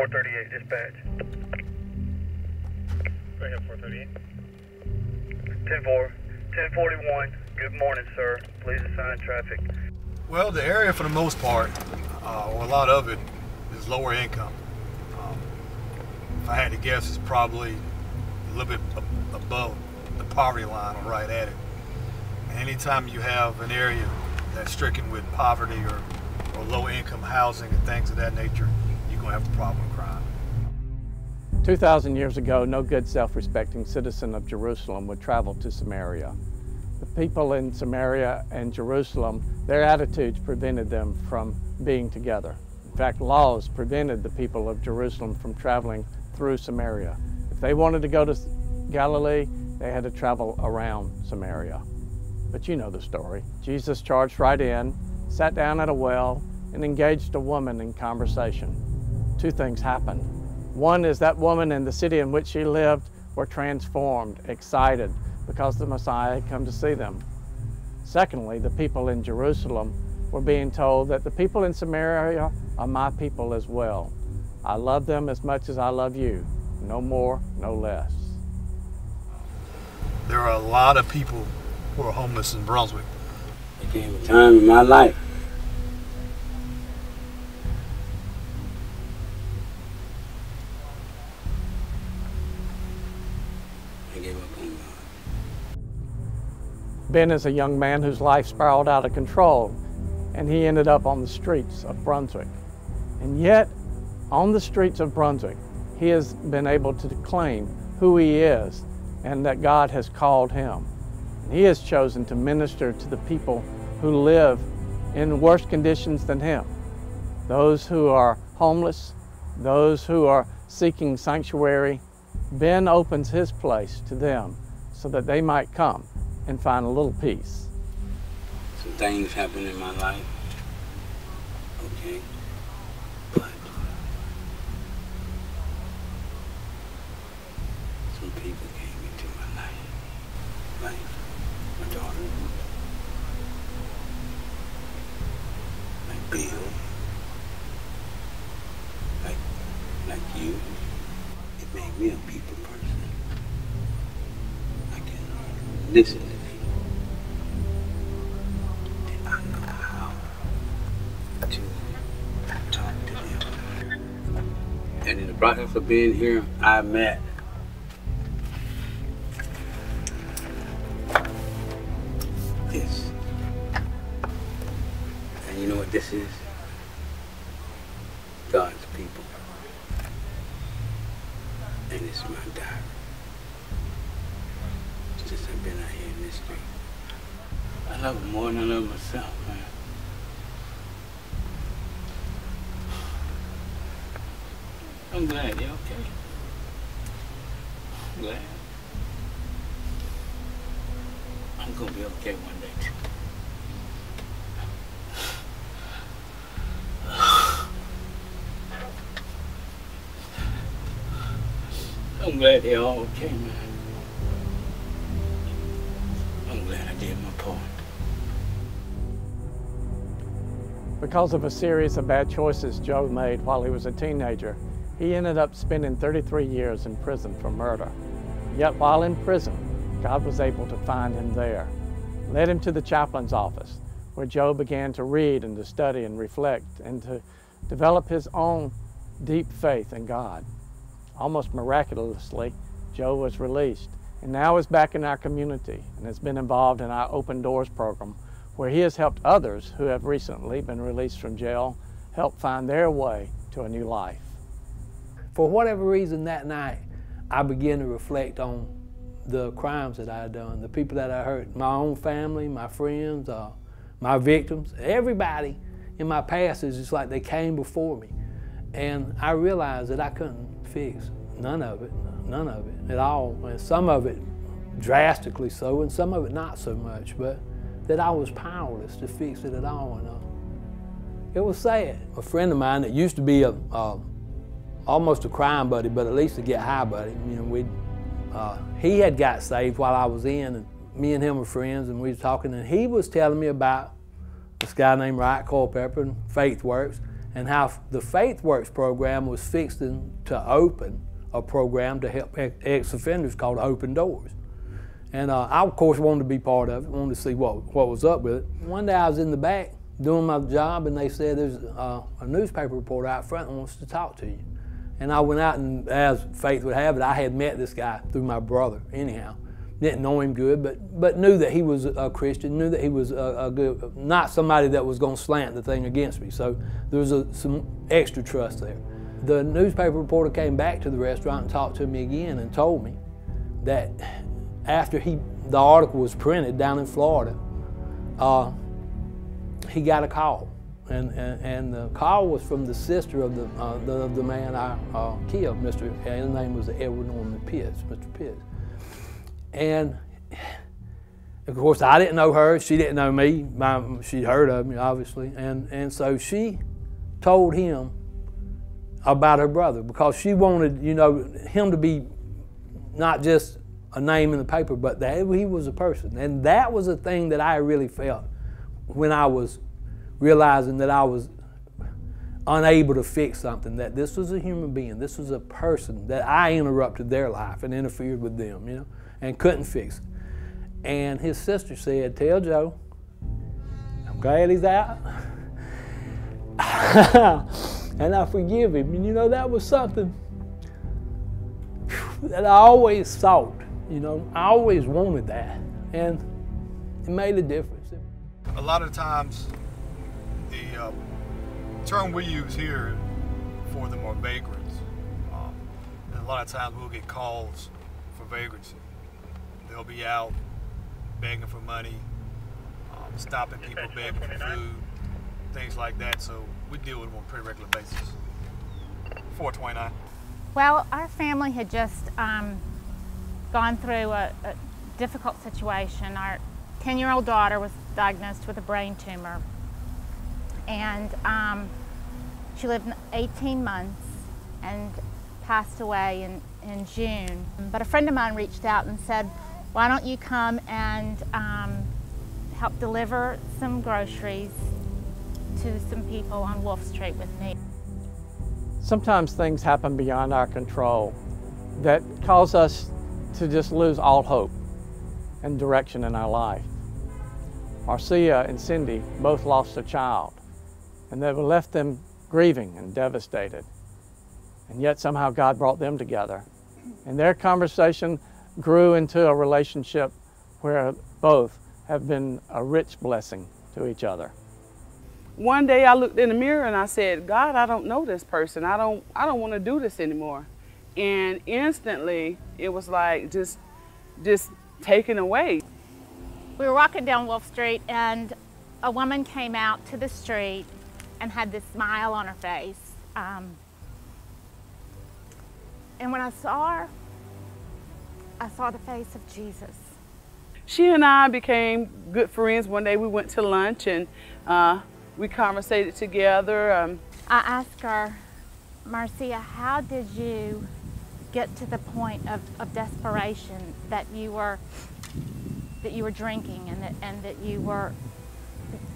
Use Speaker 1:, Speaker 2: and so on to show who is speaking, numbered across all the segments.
Speaker 1: 438, dispatch.
Speaker 2: Go ahead, 438.
Speaker 1: 10-4, 1041. Good morning, sir. Please assign traffic.
Speaker 3: Well, the area for the most part, or a lot of it, is lower income. If I had to guess, it's probably a little bit above the poverty line or right at it. And anytime you have an area that's stricken with poverty or low income housing and things of that nature, you're going to have a problem with crime.
Speaker 4: 2,000 years ago, no good self-respecting citizen of Jerusalem would travel to Samaria. The people in Samaria and Jerusalem, their attitudes prevented them from being together. In fact, laws prevented the people of Jerusalem from traveling through Samaria. If they wanted to go to Galilee, they had to travel around Samaria. But you know the story. Jesus charged right in, sat down at a well, and engaged a woman in conversation. Two things happened. One is that woman and the city in which she lived were transformed, excited, because the Messiah had come to see them. Secondly, the people in Jerusalem were being told that the people in Samaria are my people as well. I love them as much as I love you, no more, no less.
Speaker 3: There are a lot of people who are homeless in Brunswick.
Speaker 5: There came a time in my life I gave up on God.
Speaker 4: Ben is a young man whose life spiraled out of control, and he ended up on the streets of Brunswick. And yet, on the streets of Brunswick, he has been able to claim who he is and that God has called him. And he has chosen to minister to the people who live in worse conditions than him. Those who are homeless, those who are seeking sanctuary. Ben opens his place to them so that they might come and find a little peace.
Speaker 5: Some things happen in my life, okay, but some people came into my life, like my daughter, like Bill, like you. It made me a people person. I can listen to people. And I know how to talk to them. And in the process of being here, I met this. And you know what this is? God's people. And it's my diary. Since I've been out here in this street. I love them more than I love myself, man. I'm glad you're okay. I'm glad. I'm gonna be okay one day too. I'm glad they're all okay, man. I'm glad I did my part.
Speaker 4: Because of a series of bad choices Joe made while he was a teenager, he ended up spending 33 years in prison for murder. Yet while in prison, God was able to find him there, led him to the chaplain's office, where Joe began to read and to study and reflect and to develop his own deep faith in God. Almost miraculously, Joe was released and now is back in our community and has been involved in our Open Doors program, where he has helped others who have recently been released from jail help find their way to a new life.
Speaker 6: For whatever reason that night, I began to reflect on the crimes that I had done, the people that I hurt, my own family, my friends, my victims, everybody in my past is just like they came before me. And I realized that I couldn't fix none of it at all. And some of it drastically so, and some of it not so much, but that I was powerless to fix it at all. And it was sad. A friend of mine that used to be almost a crime buddy, but at least a get high buddy, you know, he had got saved while I was in, and me and him were friends, and we were talking, and he was telling me about this guy named Wright and FaithWorks, and how the FaithWorks program was fixing to open a program to help ex-offenders called Open Doors. And I, of course, wanted to be part of it, wanted to see what was up with it. One day I was in the back doing my job, and they said, there's a newspaper reporter out front that wants to talk to you. And I went out, and as fate would have it, I had met this guy through my brother anyhow. Didn't know him good, but knew that he was a Christian, knew that he was a good, not somebody that was going to slant the thing against me. So there was some extra trust there. The newspaper reporter came back to the restaurant and talked to me again and told me that after the article was printed down in Florida, he got a call. And the call was from the sister of the man I killed, his name was Edward Norman Pitts, Mr. Pitts. And of course I didn't know her, she didn't know me, she'd heard of me obviously, and so she told him about her brother because she wanted, you know, him to be not just a name in the paper, but that he was a person. And that was a thing that I really felt when I was realizing that I was unable to fix something, that this was a human being, this was a person, that I interrupted their life and interfered with them, you know, and couldn't fix it. And his sister said, tell Joe, I'm glad he's out. And I forgive him. And you know, that was something that I always thought, you know, I always wanted that. And it made a difference.
Speaker 3: A lot of times, the term we use here for them are vagrants. And a lot of times we'll get calls for vagrancy. They'll be out begging for money, stopping people begging for food, things like that. So we deal with them on a pretty regular basis. 429.
Speaker 2: Well, our family had just gone through a difficult situation. Our 10-year-old daughter was diagnosed with a brain tumor, and she lived 18 months and passed away in June. But a friend of mine reached out and said, why don't you come and help deliver some groceries to some people on Wolfe Street with me.
Speaker 4: Sometimes things happen beyond our control that cause us to just lose all hope and direction in our life. Marcia and Cindy both lost a child, and they left them grieving and devastated. And yet somehow God brought them together. And their conversation grew into a relationship where both have been a rich blessing to each other.
Speaker 7: One day I looked in the mirror and I said, God, I don't know this person. I don't want to do this anymore. And instantly it was like just taken away.
Speaker 2: We were walking down Wolfe Street and a woman came out to the street and had this smile on her face. And when I saw her, I saw the face of Jesus.
Speaker 7: She and I became good friends. One day we went to lunch and we conversated together.
Speaker 2: I asked her, Marcia, how did you get to the point of desperation that you were drinking and that you were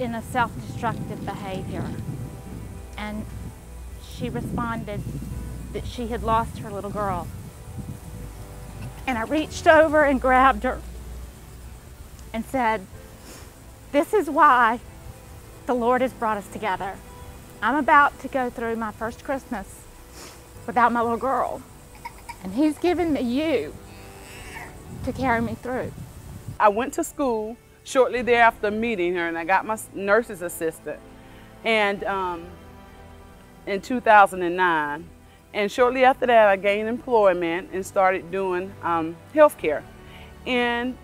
Speaker 2: in a self-destructive behavior? And she responded that she had lost her little girl. And I reached over and grabbed her and said, this is why the Lord has brought us together. I'm about to go through my first Christmas without my little girl, and He's given me you to carry me through.
Speaker 7: I went to school shortly thereafter meeting her, and I got my nurse's assistant and in 2009. And shortly after that, I gained employment and started doing healthcare. And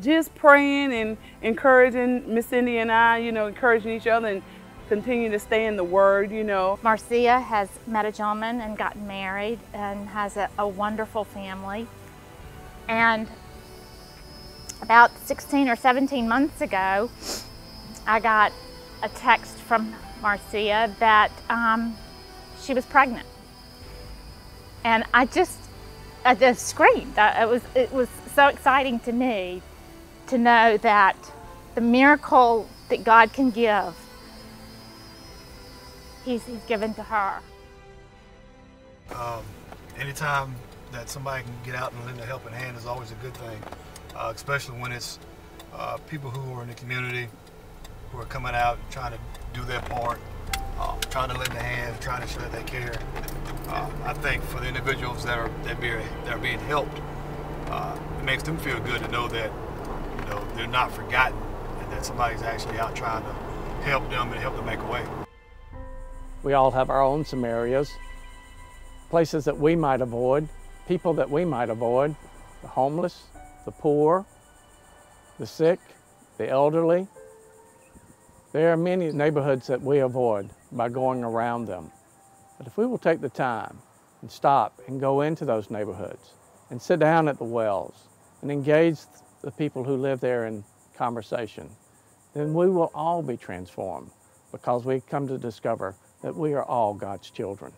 Speaker 7: just praying and encouraging Miss Cindy and I, you know, encouraging each other and continue to stay in the Word, you know.
Speaker 2: Marcia has met a gentleman and gotten married and has a wonderful family. And about 16 or 17 months ago, I got a text from Marcia that she was pregnant. And I just screamed. It was so exciting to me to know that the miracle that God can give he's given to her.
Speaker 3: Anytime that somebody can get out and lend a helping hand is always a good thing, especially when it's people who are in the community who are coming out and trying to do their part, trying to lend a hand, trying to show that they care. I think for the individuals that are being helped, it makes them feel good to know that they're not forgotten and that somebody's actually out trying to help them and help them make a way.
Speaker 4: We all have our own Samarias, places that we might avoid, people that we might avoid, the homeless, the poor, the sick, the elderly. There are many neighborhoods that we avoid by going around them. But if we will take the time and stop and go into those neighborhoods and sit down at the wells and engage the people who live there in conversation, then we will all be transformed because we come to discover that we are all God's children.